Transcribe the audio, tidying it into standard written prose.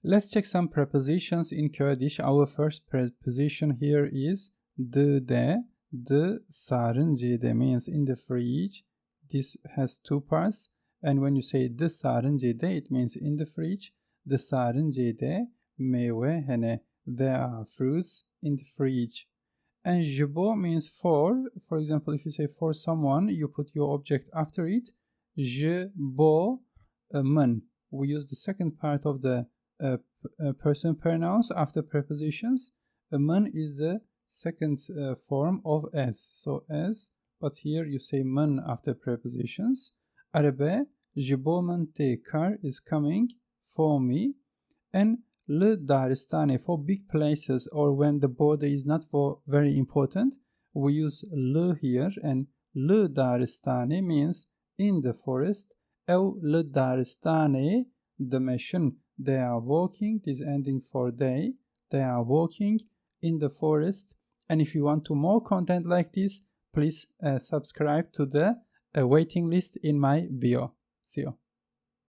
Let's check some prepositions in Kurdish. Our first preposition here is de. The sarıncı'da means in the fridge. This has two parts, and when you say the sarıncı'da, it means in the fridge. The sarıncı'da meyve hene. There are fruits in the fridge. And jibo means for. For example, if you say for someone, you put your object after it. Jibo men. We use the second part of the person pronouns after prepositions. Men is the second form of as. So as, but here you say men after prepositions. Arabe, jibo car is coming for me. And le daristane for big places or when the border is not for very important, we use le here, and le daristane means in the forest. Ev le daristane the mission. They are walking, this ending for they are walking in the forest. And if you want to more content like this, please subscribe to the waiting list in my bio. See you.